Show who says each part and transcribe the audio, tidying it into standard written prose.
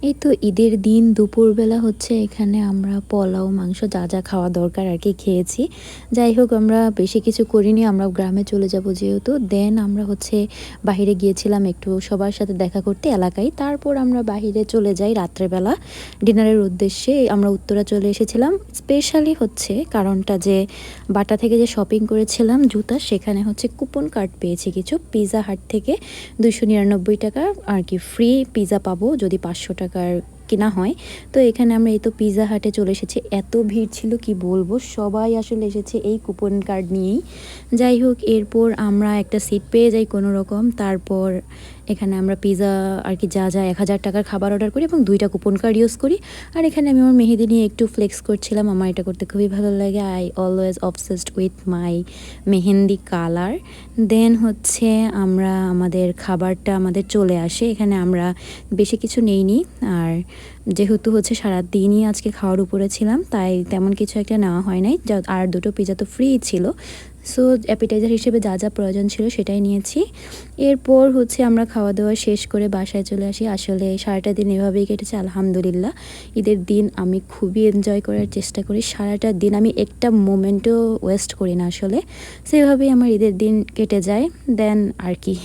Speaker 1: এই তো ঈদের দিন দুপুরবেলা হচ্ছে এখানে আমরা পোলাও মাংস যা যা খাওয়া দরকার আর কি খেয়েছি। যাই হোক আমরা বেশি কিছু করিনি, আমরা গ্রামে চলে যাব যেহেতু। দেন আমরা হচ্ছে বাহিরে গিয়েছিলাম একটু সবার সাথে দেখা করতে এলাকায়। তারপর আমরা বাহিরে চলে যাই রাত্রেবেলা ডিনারের উদ্দেশ্যে। আমরা উত্তরা চলে এসেছিলাম স্পেশালি হচ্ছে কারণটা যে বাটা থেকে যে শপিং করেছিলাম জুতা, সেখানে হচ্ছে কুপন কার্ড পেয়েছি কিছু পিৎজা হাট থেকে। 299 টাকা আর কি ফ্রি পিৎজা পাবো যদি 500 টাকার কিনা হয়। তো এখানে আমরা এই তো পিৎজা হাটে চলে এসেছি। এত ভিড় ছিল কি বলবো, সবাই আসলে এসেছে এই কুপন কার্ড নিয়েই। যাই হোক এরপর আমরা একটা সিট পেয়ে যাই কোনো রকম। তারপর এখানে আমরা পিৎজা আর কি যা যা 1000 টাকার খাবার অর্ডার করি এবং 2টা কুপন কার্ড ইউজ করি। আর এখানে আমি আমার মেহেদি নিয়ে একটু ফ্লেক্স করছিলাম, আমার এটা করতে খুবই ভালো লাগে। I always obsessed with my mehndi colour. Then হচ্ছে আমরা আমাদের খাবারটা আমাদের চলে আসে। এখানে আমরা বেশি কিছু নেইনি, আর যেহেতু হচ্ছে সারাদিনই আজকে খাওয়ার উপরে ছিলাম তাই তেমন কিছু একটা নেওয়া হয় নাই। আর 2টো পিৎজা তো ফ্রি ছিল, সো অ্যাপিটাইজার হিসেবে যা যা প্রয়োজন ছিল সেটাই নিয়েছি। এরপর হচ্ছে আমরা খাওয়া দাওয়া শেষ করে বাসায় চলে আসি। আসলে সারাটা দিন এভাবেই কেটেছে আলহামদুলিল্লাহ। ঈদের দিন আমি খুবই এনজয় করার চেষ্টা করি, সারাটা দিন আমি একটা মোমেন্টও ওয়েস্ট করি না আসলে। সেভাবেই আমার ঈদের দিন কেটে যায়। দেন আর কি